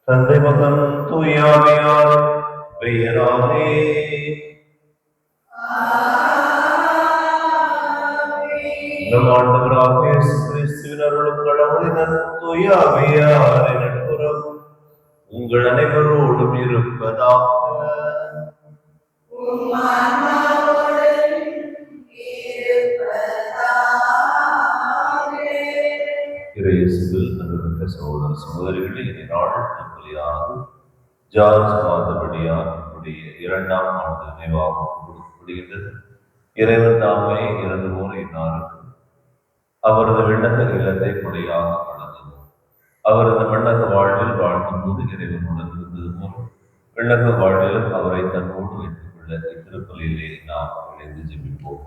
தந்தை மகன் தூயாமையார் பெயராலே நம் ஆண்டவராக இயேசு கிறிஸ்துவின் அருளும் கடவுளின் தூயாமையாரின் நட்புறம் உங்கள் அனைவரோடும் இருப்பதாக. இயேசுவில் அன்புமிக்க சகோதர சகோதரிகளே, இந்நாள் நம்மளியானது ஜார்ஜ் மாதவடியாருடைய 2ஆம் ஆண்டு நினைவாக கொடுக்கப்படுகின்றது. இறைவன் தாமே இறந்து போன இந்நாளுக்கு அவரது விண்ணக இல்லத்தை கொடையாக வழங்குவோம். அவரது விண்ணக வாழ்வில் வாழும் போது இறைவனுடன் இருந்தது போல விண்ணக வாழ்விலும் அவரை தன்னோடு வைத்துக் கொள்ள இத்திருப்பலிலே நாம் இணைந்து ஜெபிப்போம்.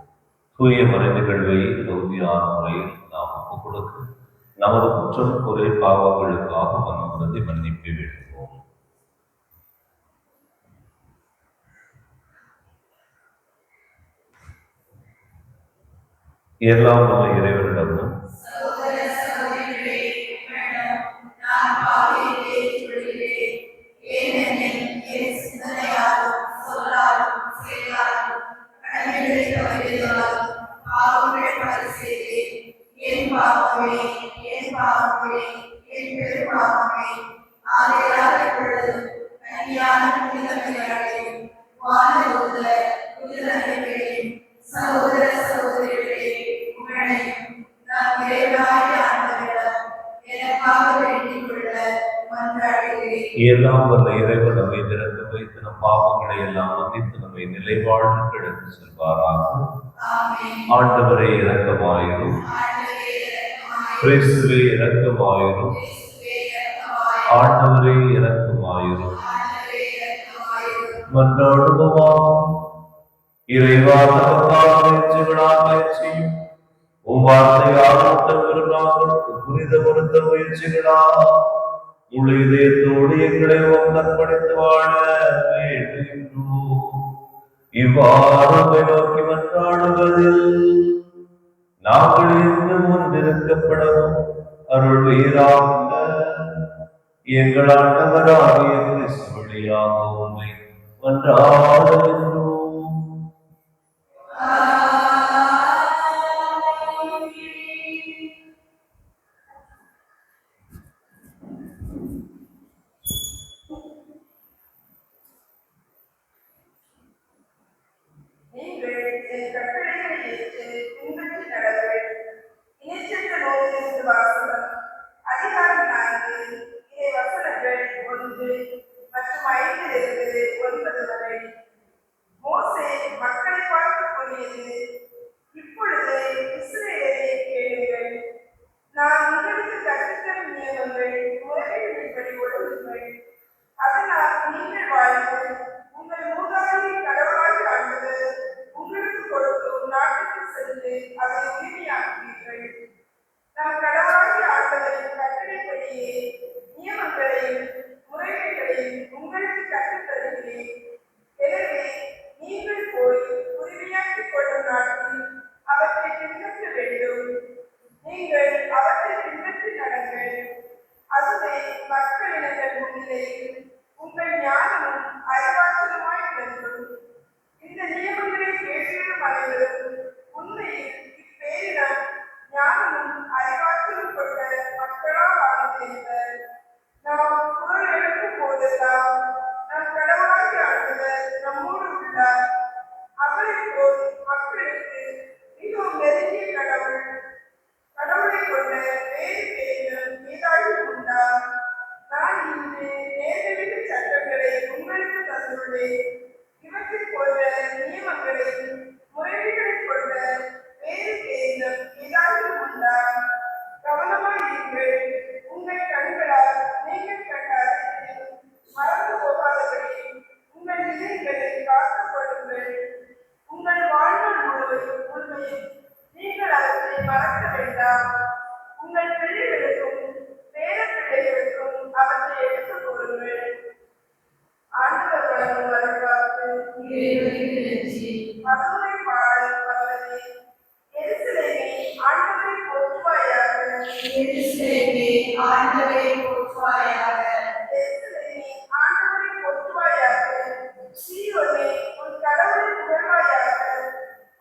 தூய மறை நிகழ்வை தகுதியான முறையில் நாம் ஒப்புக் கொடுக்க நமது குற்றம் குறை பாவங்களுக்காக மனமுறதை மன்னிப்பை வேண்டுவோம். எல்லாம் உள்ள இறைவனிடமும் எல்லாம் வல்ல இறைவன் நம்மை திறக்க வைத்து நம் பாவங்களை எல்லாம் மன்னித்து நம்மை நிலை வாழ்ந்து கிடந்து செல்வாராக. ஆண்டவரே இரக்கமாயிரும், கிறிஸ்துவே இரக்கமாயிரும், ஆண்டவரே இரக்கமாயிரும். மன்றாடுவோம். இறைவா முயற்சியும் வார்த்தையால் புனித பொருத்த முயற்சிகளா உள்ள இதயத்தோடு எங்களை அர்ப்பணித்து வாழ வேண்டுகின்றோம். இவ்வாறு நோக்கி மன்றாடுவதில் நாங்கள் இன்று முன்னிறுக்கப்படவும் அருள் வீராக எங்கள் ஆண்டவராகிய கிறிஸ்து வழியாக உம்மை மன்றாடுகின்றோம். போற்றுவாயாக. எருசலேமே, ஆண்டவரை போற்றுவாயாக. சீயோனே, உன் கடவுளை புகழ்வாயாக.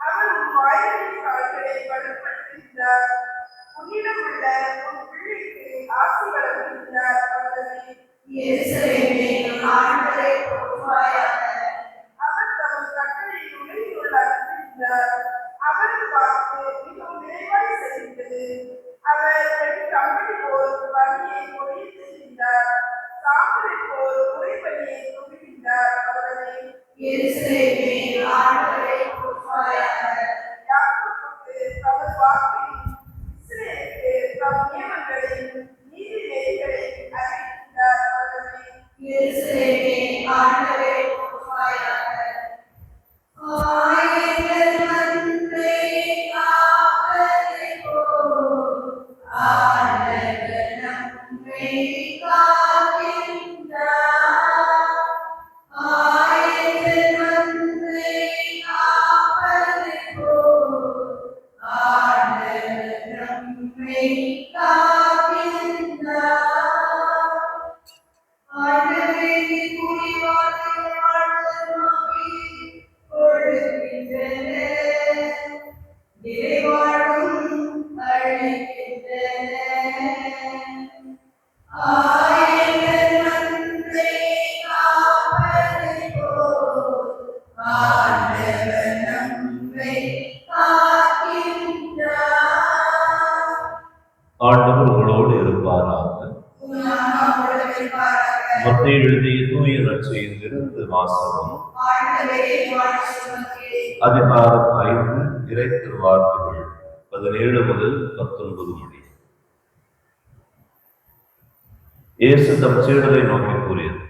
அவர் உன் வாயிலின் கால்களை வலுப்படுத்துகின்றார். உன்னிடம் உள்ள உன் பிள்ளைக்கு ஆசி வழங்குகின்றார். எருசலேமே, ஆண்டவரை போற்றுவாயாக. அவர் தமது கட்டளை உலகில் அனுப்புகின்றார். அவரது வாக்கு மிகவும் விரைவாய் செல்கின்றது. அவர் கம்பளி போல் பணியை பொழிய செய்கின்றார். சாம்பலை போல் உறைபணியை தொகுகின்றார். அவரது எருசலேமே, ஆண்டவரை போற்றுவாயாக. யாக்கோபுக்கு தமது வாக்கையும் இஸ்ரவேலுக்கு தம் நியமங்களையும் நீதி நெறிகளையும் அறிவிக்கின்றார். அவரது எருசலேமே, ஆண்டவரை போற்றுவாயாக. ஆயர்கள் மந்தை காப்பதை போல் ஆண்டவர் நம்மை காக்கின்றார். ஆயர்கள் மந்தை காப்பதை போல் ஆண்டவர் நம்மை காக்கின்றார். ஆண்டவரே, குறிவார்கள் வாழ்வதற்கு கொடுக்கின்றன, நிறைவாழ்வும் அளிக்கின்றன. ஆயர்கள் மந்தை காப்பதை போல் ஆண்டவர் நம்மை காக்கின்றார். ஆண்டவர் உங்களோடு இருப்பாராக. மத்திய எழுதிய தூய நற்செய்தியிலிருந்து வாசகம். அதிகாரம் 5, இறை திருவார்த்தைகள் 17 முதல் 19 முடிய. இயேசு தம் சீடரை நோக்கி கூறியது: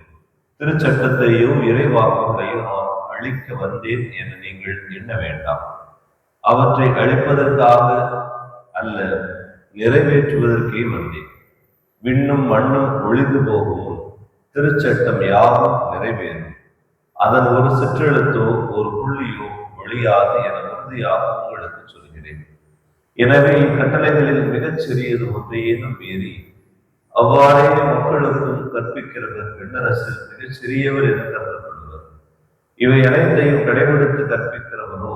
திருச்சட்டத்தையும் இறைவாக்குகளையும் நான் அழிக்க வந்தேன் என நீங்கள் எண்ண வேண்டாம். அவற்றை அழிப்பதற்காக அல்ல, நிறைவேற்றுவதற்கே வந்தேன். விண்ணும் மண்ணும் ஒழிந்து போகும், திருச்சட்டம் யாவும் நிறைவேறும். அதன் ஒரு சிற்றெழுத்தோ ஒரு புள்ளியோ ஒழியாது என உறுதியாக உங்களுக்கு சொல்கிறேன். எனவே இக்கட்டளைகளில் மிகச் சிறியது ஒன்றையேனும் மீறி அவ்வாறே மக்களுக்கும் கற்பிக்கிறவர் விண்ணரசில் மிகச் சிறியவர் என கருதப்படுவர். இவை அனைத்தையும் கடைபிடித்து கற்பிக்கிறவரோ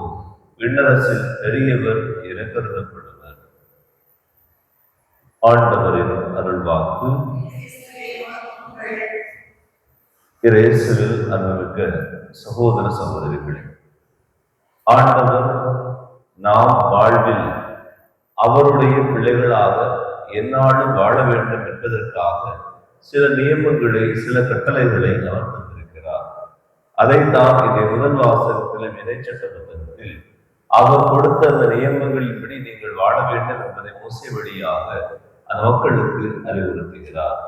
விண்ணரசில் பெரியவர் என கருதப்படுவர். ஆண்டவரின் அருள்வாக்கு. இயேசுவில் அன்புமிக்க சகோதர சகோதரிகளே, ஆண்டவர் நாம் வாழ்வில் அவருடைய பிள்ளைகளாக எந்நாளும் வாழ வேண்டும் என்பதற்காக சில நியமங்களை, சில கட்டளைகளை அவர் தந்திருக்கிறார். அதைத்தான் இந்த முதல் வாசகத்திலும் இறைச்சட்ட புத்தகத்தில் அவர் கொடுத்த அந்த நியமங்களின்படி நீங்கள் வாழ வேண்டும் என்பதை மோசே வழியாக அந்த மக்களுக்கு அறிவுறுத்துகிறார்.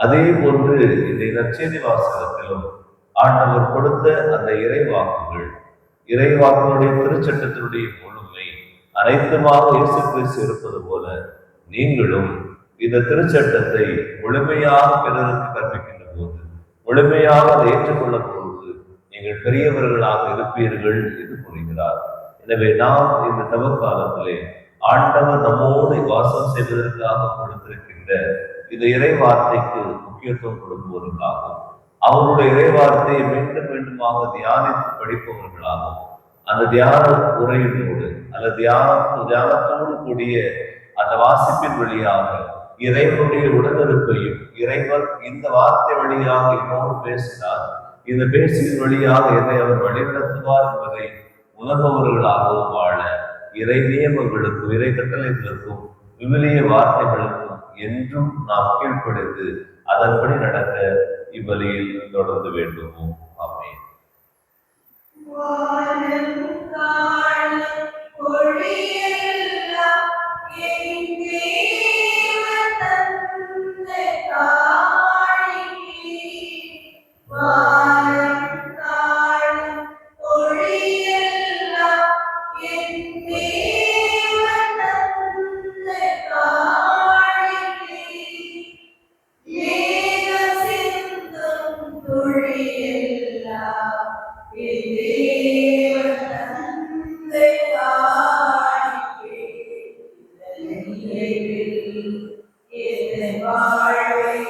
அதே போன்று இந்த நற்செய்தி வாசகத்திலும் ஆண்டவர் கொடுத்த அந்த இறைவாக்குடைய திருச்சட்டத்தினுடைய முழுமை அனைத்துமாக இயேசு கிறிஸ்து இருப்பது போல நீங்களும் இந்த திருச்சட்டத்தை முழுமையாக பிறருக்கு கற்பிக்கின்ற போது, முழுமையாக அதை ஏற்றுக்கொள்ளும் பொழுது நீங்கள் பெரியவர்களாக இருப்பீர்கள் என்று கூறுகிறார். எனவே நாம் இந்த தவக்காலத்திலே ஆண்டவர் நம்மோடு வாசம் செய்வதற்காக கொடுத்திருக்கின்ற இந்த இறைவார்த்தைக்கு முக்கியத்துவம் கொடுப்பவர்களாகும், அவருடைய இறைவார்த்தையை மீண்டும் மீண்டுமாக தியானித்து படிப்பவர்களாகும், அந்த தியான உரையினோடு அல்லது தியானத்தோடு கூடிய அந்த வாசிப்பின் வழியாக இறைவனுடைய உடனிருப்பையும், இறைவன் இந்த வார்த்தை வழியாக என்னோடு பேசினார், இந்த பேசின் வழியாக என்னை அவர் வழிநடத்துவார் என்பதை உணர்பவர்களாகவும் வாழ இறை நியமங்களுக்கும் இறை கட்டளைகளுக்கும் விவிலிய வார்த்தைகளுக்கும் என்றும் நாம் கீழ்ப்படிந்து அதன்படி நடக்க இவ்வழியில் தொடர்ந்து வேண்டுமோ. ஆமென். வாழ்வை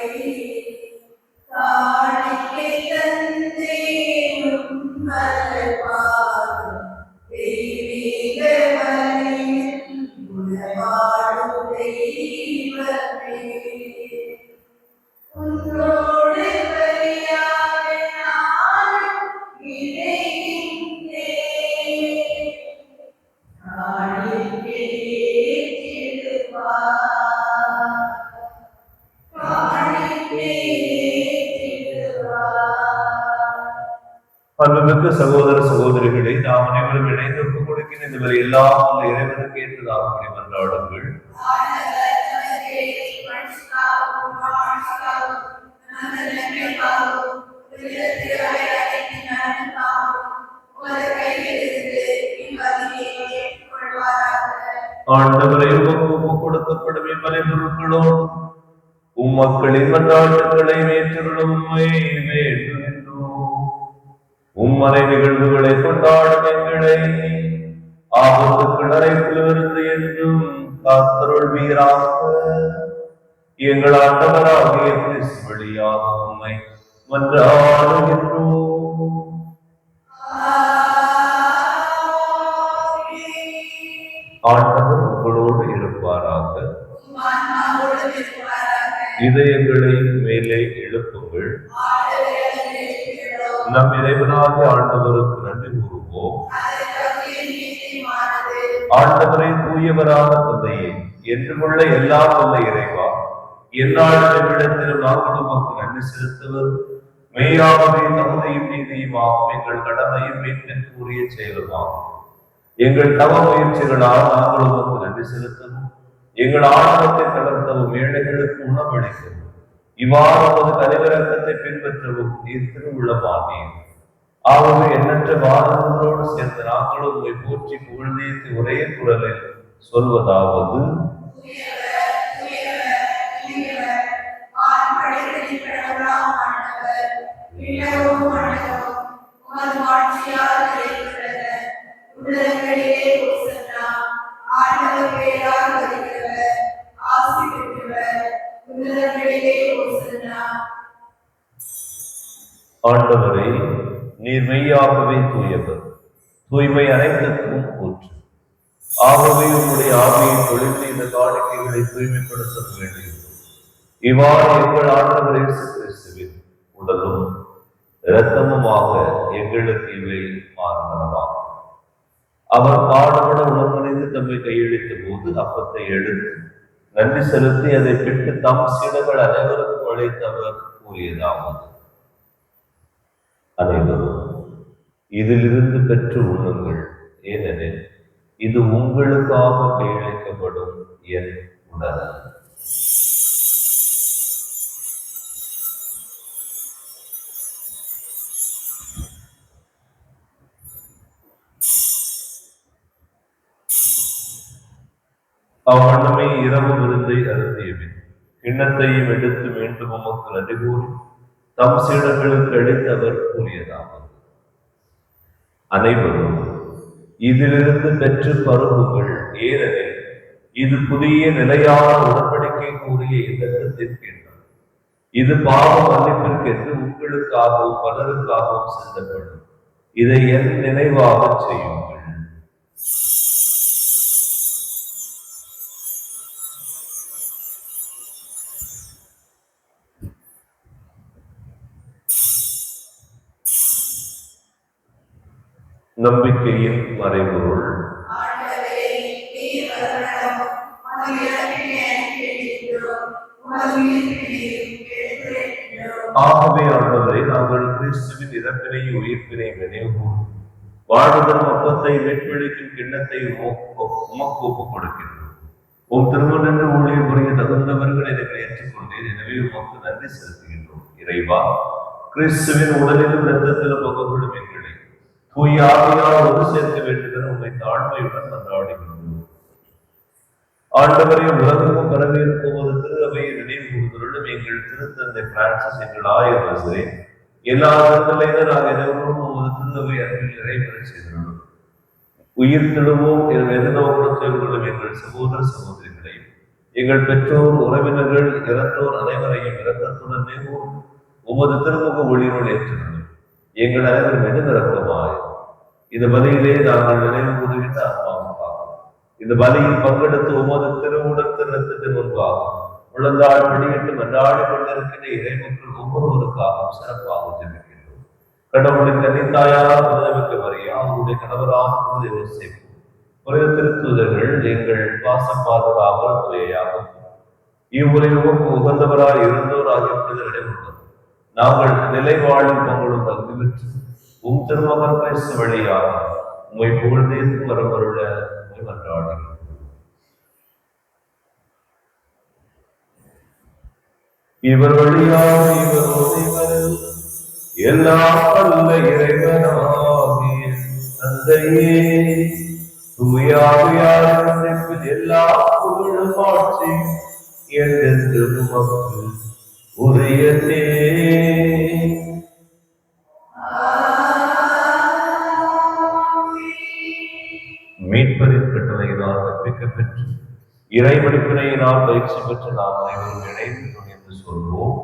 அன்புமிக்க சகோதர சகோதரிகளை நாம் அனைவரும் இணைந்து ஒப்புக் கொடுக்கின்ற இந்த வரை எல்லாம் அந்த இறைவனுக்கு ஏற்றதாக மன்றாடுங்கள். ஆண்டவரை ஒப்புக் கொடுக்கப்படும் இம்மறை பொருட்களோடு உம்மக்களின் மன்றாட்டுக்களை ஏற்றுள்ளோம் வேண்டுகின்றோம். உம்மறை நிகழ்வுகளை கொண்டாடும் எங்களை ஆபத்துக்கள் அறைப்பிலிருந்து என்றும் காத்தருள்வீராக. எங்கள் ஆண்டவராகிய கிறிஸ்து வழியாக உம்மை மன்றாடுகின்றோம். ஆண்டவர் உங்களோடு இருப்பாராக. இதயங்களை மேலே எழுப்புங்கள். நம் இறைவனாகிய ஆண்டவருக்கு நன்றி கூறுவோம். ஆண்டவரை தூயவரான தந்தையே, என்றுமுள்ள எல்லாம் வல்ல இறைவா, எந்நாளும் எவ்விடத்திலும் நாங்கள் உமக்கு நன்றி செலுத்துவது மெய்யாகவே தகுதியும் நீதியுமாகும் எங்கள் கடமையும் மீட்பிற்குரிய செயலுமாகும். எங்கள் தவ முயற்சிகளால் நாங்கள் உமக்கு நன்றி செலுத்தவும், எங்கள் ஆணவத்தை தளர்த்தவும், ஏழைகளுக்கு உணவளிக்கவும், இவ்வாறு உமது கனிவிரக்கத்தை பின்பற்றவும் நீர் திருவுள்ளமானீர். ஆகவே எண்ணற்ற வானங்களோடு சேர்ந்து நாங்களும் உம்மை போற்றி புகழ்ந்தேத்தி ஒரே குரலில் சொல்வதாவது: ஆண்டவரே, நீர் மெய்யாகவே தூயவர், தூய்மை அனைத்துக்கும் ஊற்று. ஆகவே உங்களுடைய ஆவியை பொழிந்து இந்த காணிக்கைகளை தூய்மைப்படுத்த வேண்டியது. இவ்வாறு எங்கள் ஆண்டவர் இயேசு கிறிஸ்துவின் உடலும் இரத்தமுமாக எங்களுக்கு இவை மாறுபடலாம். அவர் பாடுபட உணவணிந்து தம்மை கையெழுத்த போது அப்பத்தை எடுத்து நன்றி செலுத்தி அதை பிட்டு தம் சீடர்கள் அனைவருக்கும் அழைத்தவர் கூறியதாவது: அனைவரும் இதிலிருந்து பெற்று உண்ணுங்கள், ஏனெனில் இது உங்களுக்காக கையளிக்கப்படும் என் உடல். அவ்வண்ணமே இரவு விருந்தை அருந்தியபின் கிண்ணத்தையும் எடுத்து மீண்டும் உமக்கு நன்றி கூறி தம் சீடர்களுக்கு அளித்தவர் கூறியதாவது: அனைவரும் இதிலிருந்து பெற்று பருகுங்கள், ஏனெனில் இது புதிய நிலையான உடன்படிக்கை கூறிய இரத்தத்தின் கிண்ணம். இது பாவ மன்னிப்பிற்கென்று உங்களுக்காகவும் பலருக்காகவும் சிந்தப்படும். இதை என் நினைவாக செய்யுங்கள். நம்பிக்கையின் மறைபொருள். ஆகவே ஆண்டவரை, நாங்கள் கிறிஸ்துவின் இறப்பினையும் உயிர்ப்பினையும் நினைவுகூர்ந்து வாழ்வதன் அப்பத்தை மீட்பளிக்கும் கிண்ணத்தை உமக்கு ஒப்புக் கொடுக்கின்றோம். உம் திருமணன்று ஊழியர் புரிய தகுந்தவர்கள் எங்களை ஏற்றுக்கொண்டேன். எனவே உமக்கு நன்றி செலுத்துகின்றோம். இறைவா, கிறிஸ்துவின் உடலிலும் இரத்தத்திலும் பங்குகளும் எங்களை தூய ஆவியால் ஒன்று சேர்க்க வேண்டும் உண்மை தாழ்மையுடன் மன்றாடுகின்றோம். ஆண்டவரை உலகமும் பரவியிருக்கும் ஒரு திரு அவையை நினைவு கூர்ந்தருளும். எங்கள் திருத்தந்தை பிரான்சிஸ், எங்கள் ஆயர் எல்லா இடங்களிலும் நாங்கள் எதோடும் ஒரு திரு அவை அருகில் நிறைவேற செய்துள்ளோம். உயிர் திடுவோம் எதிர்நோக்கொள்ளும் எங்கள் சகோதர சகோதரிகளையும் எங்கள் பெற்றோர் உறவினர்கள் இறந்தோர் அனைவரையும் இரக்கத்துடன் நேர்வோம் உமது திருமுக ஒளியினுள் ஏற்றுள்ளோம். எங்கள் அனைவரும் எதிர்நரக்கமாய் இந்த பலியிலே நாங்கள் நினைவு கூறுகின்ற ஆத்மாவுக்காக இந்த பலியில் பங்கெடுத்து உமது திருவுடல் திருத்தத்தின் முன்பாக முழந்தாள் வெளியிட்டு மன்றாடி கொண்டிருக்கின்ற இறைமக்கள் ஒவ்வொருவருக்காகவும் சிறப்பாக ஜெபிக்கின்றோம். கடவுளின் கன்னித்தாயான புனிதமிக்க மரியா, அவருடைய கணவரான புனித யோசேப்பு, புனித திருத்தூதர்கள், எங்கள் பாச பாதுகாவல் துறையாகும் இவ்வுலகில் உமக்கு உகந்தவராய் இருந்தோர் ஆகிய புனிதரிடம் உள்ளது. நாங்கள் நிலை வாழும் பங்களும் தகுதி பெற்று உம் திருமகன் கிறிஸ்து வழியாக உம்மை புகழ்ந்தேத்து வரவருட உம்மை மன்றாடுகிறோம். இவர் வழியாக இவரோடு இவரில் எல்லாம் வல்ல இறைவனாகிய தந்தையே, தூயாவியாரின் எல்லா புகழும் ஆட்சி என்றென்றும் உமக்கு உரியதே. மீட்பரின் கட்டளையினால் கற்பிக்கப் பெற்று இறைவழிப்பினையினால் பயிற்சி பெற்று நாம் அனைவரும் இணைந்து துணிந்து சொல்வோம்.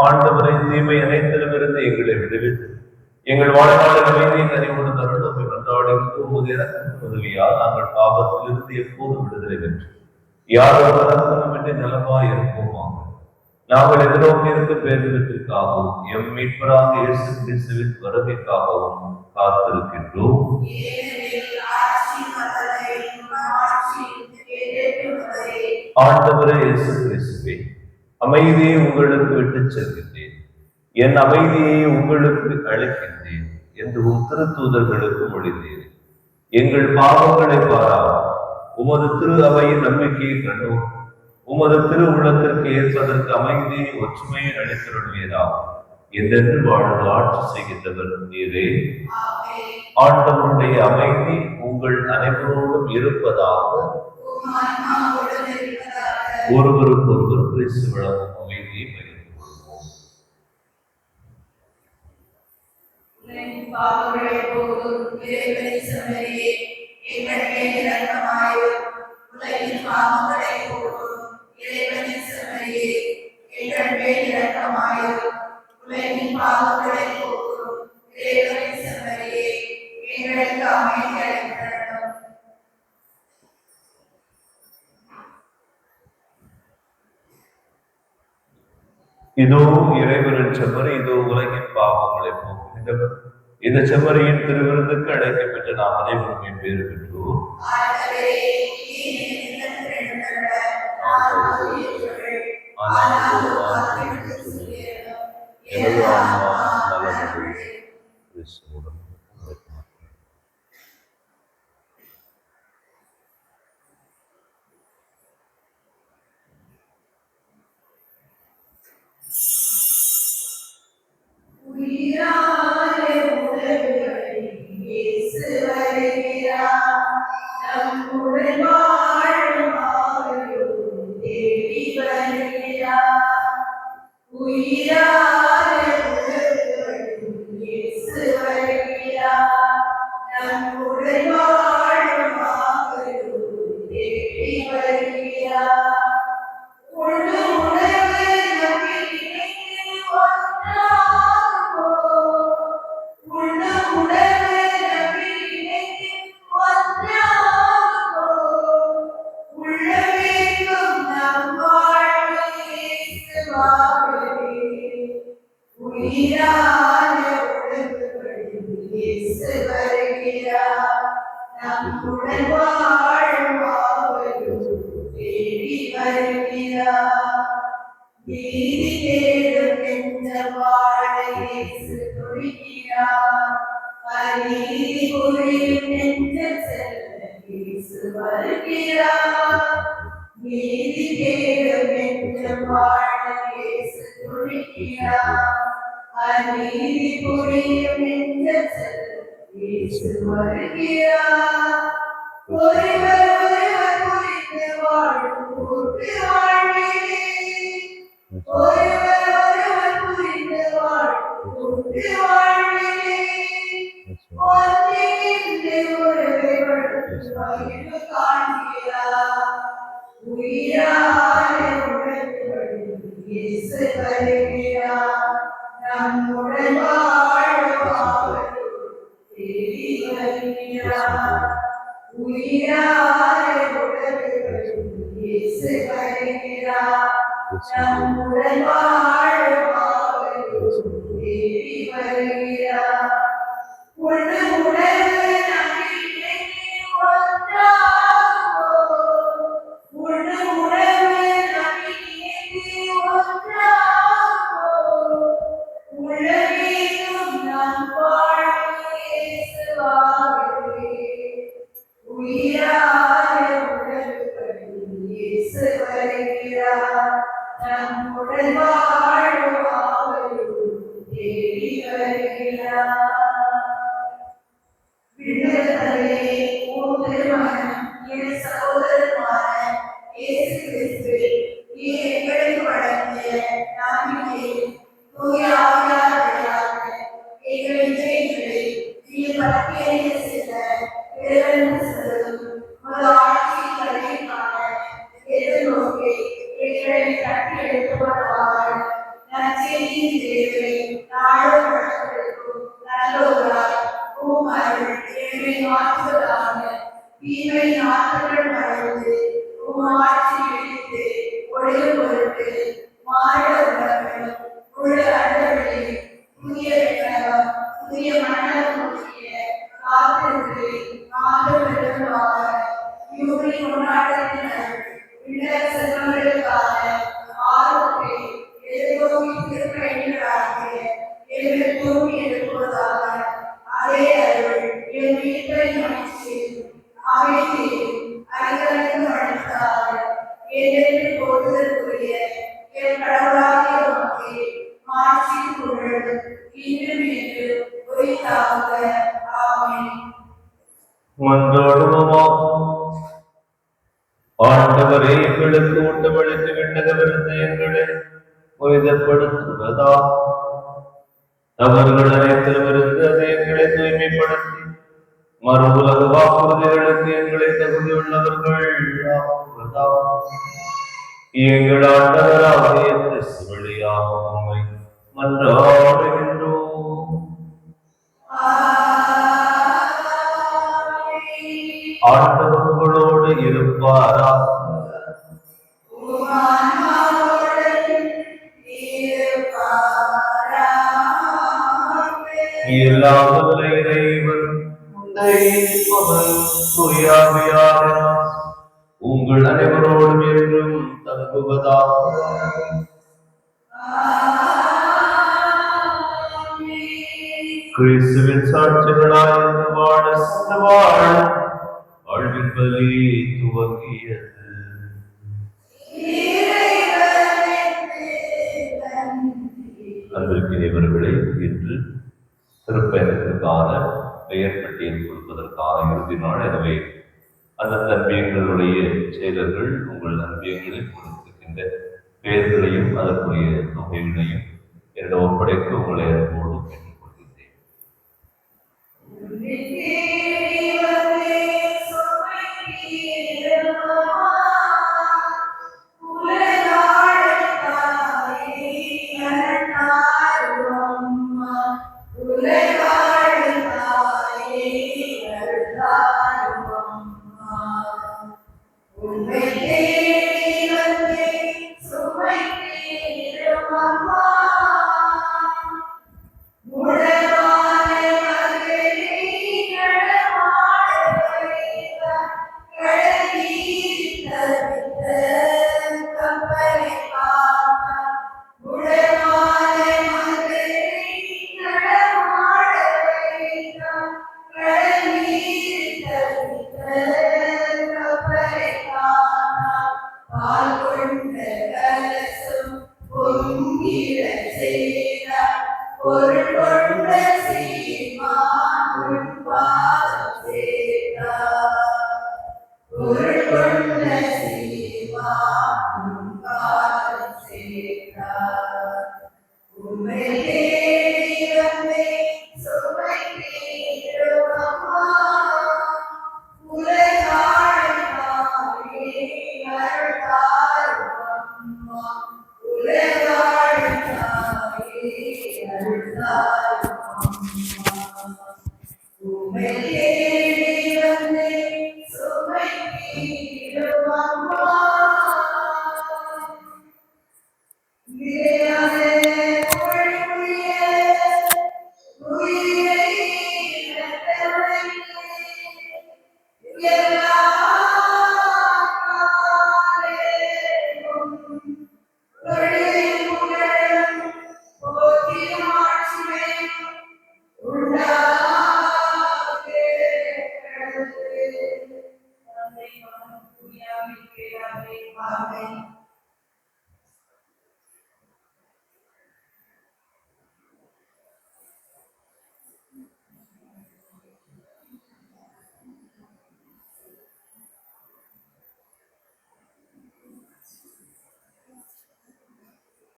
ஆண்டவரை தீமை அனைத்திலுமிருந்து எங்களை விடுவித்து எங்கள் வாழ்நாள் அமைதியை கனிவுடன் அருளும் உதவியால் நாங்கள் பாவத்திலிருந்து எப்போதும் விடுதலை பெற்று யாரும் பதற்றமின்றி நலமாய் இருப்போமாக. நாங்கள் எதிர்நோக்கி இருக்க பேரிடத்திற்காகவும் எம் மீட்பராக இயேசு கிறிஸ்துவின் வருகைக்காகவும் காத்திருக்கின்றோம். ஆண்டவரே இயேசு கிறிஸ்துவே, அமைதியை உங்களுக்கு விட்டுச் செல்கின்றேன், என் அமைதியை உங்களுக்கு அளிக்கின்றேன் என்று உம் திருத்தூதர்களுக்கு மொழிந்தேன். எங்கள் பாவங்களை பாராமல் உமது திரு அவையின் நம்பிக்கையை கண்டோம். உமது திரு உள்ளத்திற்கு ஏற்பதற்கு அமைதியை ஒற்றுமையை அளித்தருள்வீராகும். என்றென்று வாழ்ந்து ஆட்சி செய்கின்றவர் நீரே. ஆண்டவருடைய அமைதி உங்கள் அனைவரோடும் இருப்பதாக. ஒருவருக்கு ஒருவர் கிறிஸ்து வழங்கும் அமைதியை பகிர்ந்து கொள்வோம். இதோ இறைவனின் செம்மறி, இதோ உலகின் பாவங்களை போக்குகின்றவர். இந்த செம்மறியின் திருவிருந்துக்கு அழைக்கப்பட்ட நாம் அனைவரும் பேறு பெற்றோம். நம்முடன் வாழுமாறு தேடி வருகிறார். உண்டு உணர்வு நம்பிக்கை ஒன்றாகும். உண்டு உணர்வு நம்பிக்கை ஒன்றாகும். உலகெங்கும் நம் வாழ்வு இயேசுவாகவே. உயிரான உடல்களில் இயேசு வருகிறார். நம்முடன் வாழுமாறு தேடி வருகிறார். விடுதலை திருமணம் என் சகோதரமான இயேசு கிறிஸ்துவில் எங்களுக்கு வழங்கிய நம்பிக்கை தூய ஆவியார் வழியாக எங்களின் ஜெயங்களை நீர் பட்டியலிட செல்ல பிறந்து செல்லும் உமது ஆட்சியின் வருகைக்கான எதிர்நோக்கி எங்களை கட்டி எடுத்துக்கொள்வார்கள். நற்செய்தியின் தேவை நாடும் வளர்ந்திருக்கும் நல்லோராய் உமருள் எங்களை மாற்றுவதாக. தீமை நாட்கள் மறைந்து ஆட்சி வெடித்து ஒளிரும் பொருட்டு மாற உலகம் முழு அண்டவெளியில் புதிய விண்ணகம் புதிய மண்டலம் நோக்கிய காத்திருந்து நாடு பெருவாக யூரி கொண்டாட்டத்தினர் விண்ணக செல்வங்களுக்கான ஆர்வத்தை எதிர்நோக்கி திருப்பயணிகளாகிய எங்கள் தூங்கி எழுப்புவதாக. அதே அருள் என் வீட்டை அமைச்சியும் அமைதியும் அறிவதற்கு வழங்குவதாக. ஏனென்று போதுதற்குரிய என் கடவுளாகிய உமக்கு மாட்சி புகழ் இன்றும் என்றும் உரித்தாக. ஆமென். மன்றாடுவோம். ஆண்டவரே, எங்களுக்கு ஊட்டமளித்து விண்ணக விருந்தயங்களை புனிதப்படுத்துவதா தவறுகள் அனைத்திலும் இருந்து அதை எங்களை தூய்மைப்படுத்தி மறு உலக வாக்குறுதிகளுக்கு எங்களை தகுதியுள்ளவர்கள் ஆக்குவதா. எங்கள் ஆண்டவராகிய கிறிஸ்து வழியாக உம்மை மன்றாடுகின்றோம். ஆண்டவர் உங்களோடு இருப்பாராக. எல்லாம் வல்ல இறைவன் உங்கள் அனைவரோடும் என்றும் தங்குவதாக. கிறிஸ்துவின் சாட்சிகளாய் வாழ வாழ்வின் பலி துவங்கியது. அன்பிற்கினியவர்களே, இன்று திருப்பயணத்திற்கான பெயர் பட்டியல் கொடுப்பதற்கான இறுதி நாள். எனவே அந்த அன்பியங்களுடைய செயலர்கள் உங்கள் அன்பியங்களை கொடுத்திருக்கின்ற பெயர்களையும் அதற்குரிய தொகைகளையும் என்னிடம் ஒப்படைக்க உங்களை அன்போடு கேட்டுக்கொள்கின்றேன். ஒரு